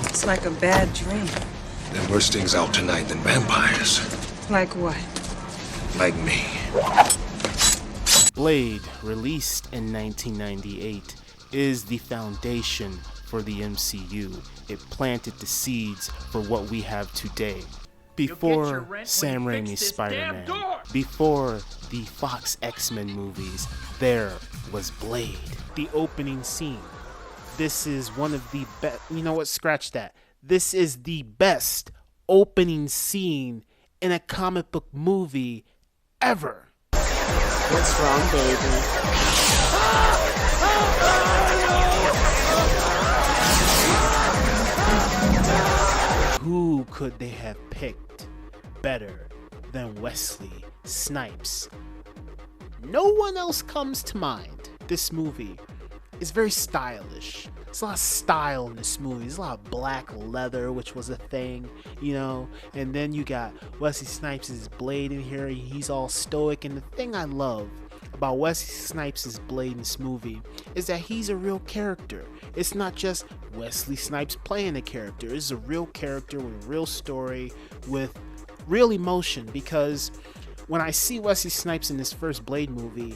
It's like a bad dream. There are worse things out tonight than vampires. Like what? Like me. Blade, released in 1998, is the foundation for the MCU. It planted the seeds for what we have today. Before Sam Raimi's Spider-Man, before the Fox X-Men movies, there was Blade. The opening scene. This is one of the best, you know what, scratch that. This is the best opening scene in a comic book movie ever. What's wrong, baby? Who could they have picked better than Wesley Snipes? No one else comes to mind. This movie is very stylish. There's a lot of style in this movie. There's a lot of black leather, which was a thing, you know. And then you got Wesley Snipes' Blade in here. He's all stoic. And the thing I love about Wesley Snipes' Blade in this movie is that he's a real character. It's not just Wesley Snipes playing a character. It's a real character with a real story, with real emotion. Because when I see Wesley Snipes in this first Blade movie,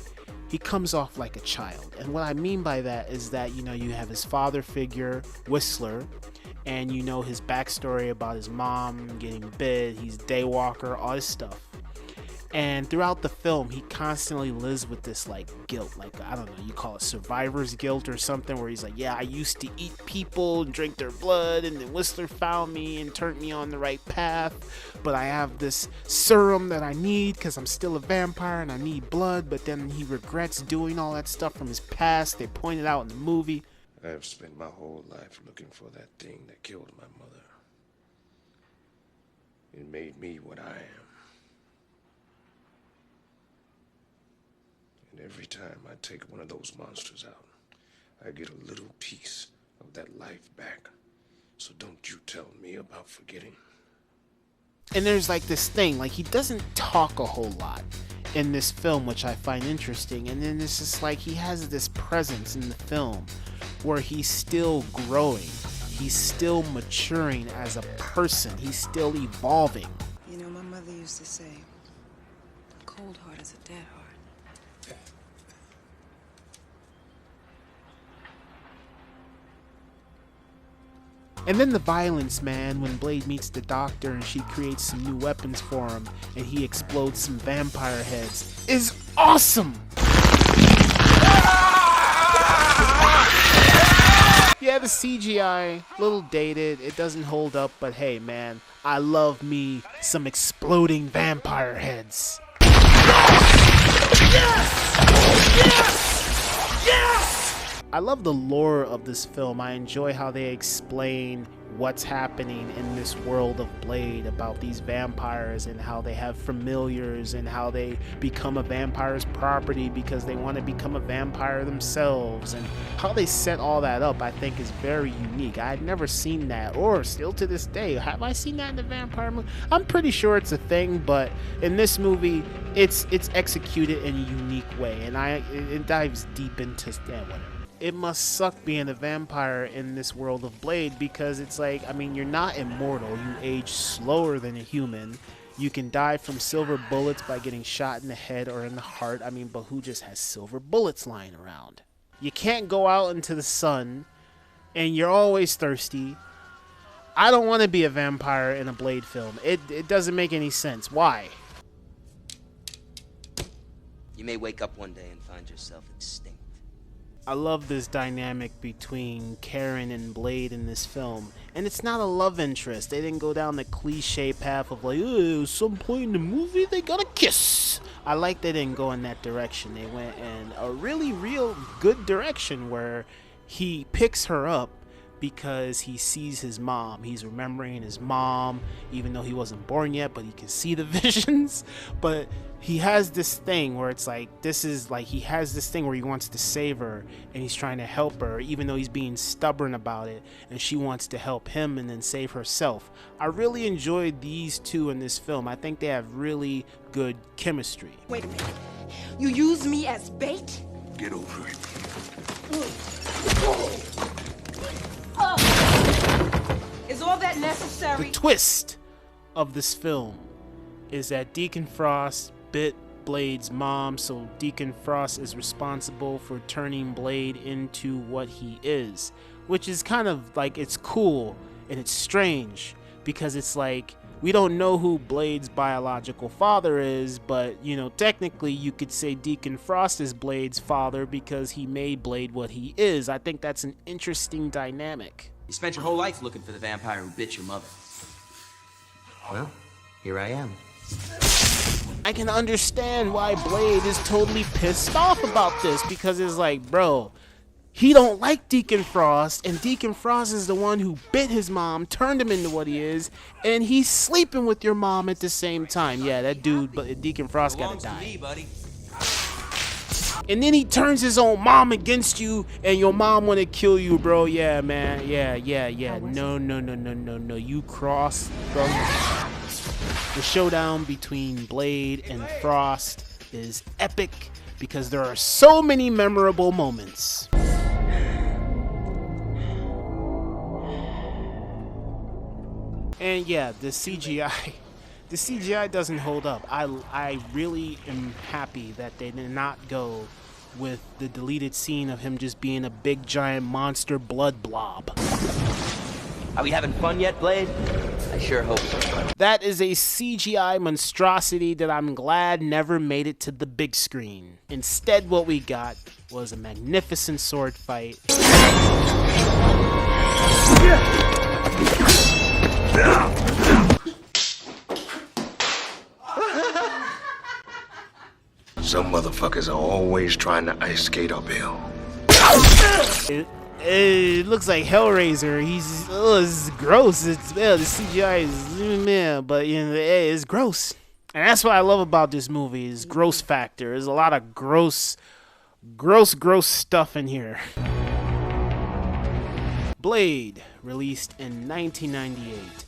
he comes off like a child. And what I mean by that is that, you know, you have his father figure, Whistler, and you know his backstory about his mom getting bit, he's daywalker, all this stuff. And throughout the film, he constantly lives with this like guilt, like, I don't know, you call it survivor's guilt or something, where he's like, yeah, I used to eat people and drink their blood, and then Whistler found me and turned me on the right path, but I have this serum that I need because I'm still a vampire and I need blood. But then he regrets doing all that stuff from his past. They pointed out in the movie. I have spent my whole life looking for that thing that killed my mother. It made me what I am. And every time I take one of those monsters out, I get a little piece of that life back. So don't you tell me about forgetting. And there's like this thing, like he doesn't talk a whole lot in this film, which I find interesting. And then it's just like he has this presence in the film where he's still growing. He's still maturing as a person. He's still evolving. You know, my mother used to say, a cold heart is a dead heart. And then the violence, man, when Blade meets the doctor and she creates some new weapons for him and he explodes some vampire heads, is awesome! Yeah, the CGI, a little dated, it doesn't hold up, but hey, man, I love me some exploding vampire heads. Yes! Yes! Yes! I love the lore of this film. I enjoy how they explain what's happening in this world of Blade about these vampires and how they have familiars and how they become a vampire's property because they want to become a vampire themselves, and how they set all that up I think is very unique. I had never seen that, or still to this day, have I seen that in the vampire movie? I'm pretty sure it's a thing, but in this movie it's executed in a unique way, and it dives deep into whatever. It must suck being a vampire in this world of Blade, because it's like, I mean, you're not immortal. You age slower than a human. You can die from silver bullets by getting shot in the head or in the heart. I mean, but who just has silver bullets lying around? You can't go out into the sun, and you're always thirsty. I don't want to be a vampire in a Blade film. It doesn't make any sense. Why? You may wake up one day and find yourself extinct. I love this dynamic between Karen and Blade in this film. And it's not a love interest. They didn't go down the cliche path of like, oh, some point in the movie they gotta kiss. I like they didn't go in that direction. They went in a really real good direction where he picks her up because he sees his mom. He's remembering his mom, even though he wasn't born yet, but he can see the visions. But he has this thing where it's like, he has this thing where he wants to save her and he's trying to help her, even though he's being stubborn about it, and she wants to help him and then save herself. I really enjoyed these two in this film. I think they have really good chemistry. Wait a minute. You use me as bait? Get over it. necessary. The twist of this film is that Deacon Frost bit Blade's mom, so Deacon Frost is responsible for turning Blade into what he is, which is kind of like, it's cool and it's strange because it's like we don't know who Blade's biological father is, but you know, technically you could say Deacon Frost is Blade's father because he made Blade what he is. I think that's an interesting dynamic. You spent your whole life looking for the vampire who bit your mother. Well, here I am. I can understand why Blade is totally pissed off about this, because it's like, bro, he don't like Deacon Frost, and Deacon Frost is the one who bit his mom, turned him into what he is, and he's sleeping with your mom at the same time. Yeah, that dude, but Deacon Frost gotta die. Me, buddy. And then he turns his own mom against you, and your mom wanna kill you, bro. Yeah, man. Yeah. No. You cross, bro. The showdown between Blade and Frost is epic because there are so many memorable moments. And yeah, the CGI doesn't hold up. I really am happy that they did not go with the deleted scene of him just being a big giant monster blood blob. Are we having fun yet, Blade? I sure hope so. That is a CGI monstrosity that I'm glad never made it to the big screen. Instead, what we got was a magnificent sword fight. Some motherfuckers are always trying to ice skate uphill. It looks like Hellraiser. It's gross. The CGI is but you know, it's gross. And that's what I love about this movie is gross factor. There's a lot of gross stuff in here. Blade, released in 1998,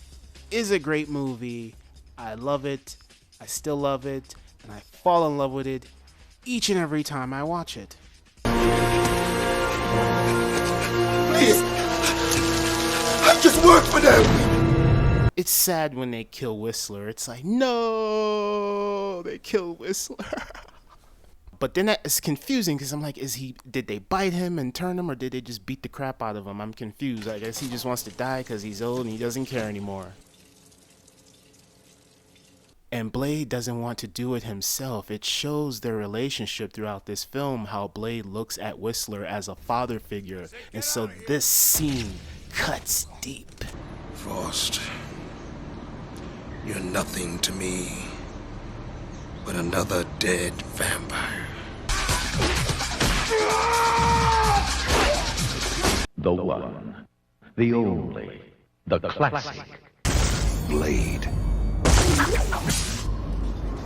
is a great movie. I love it. I still love it. And I fall in love with it each and every time I watch it. I just work for them. It's sad when they kill Whistler. It's like, no, they killed Whistler. But then it's confusing because I'm like, did they bite him and turn him, or did they just beat the crap out of him? I'm confused. I guess he just wants to die because he's old and he doesn't care anymore. And Blade doesn't want to do it himself. It shows their relationship throughout this film, how Blade looks at Whistler as a father figure. And so this scene cuts deep. Frost, you're nothing to me but another dead vampire. The one, the only, the classic. Blade.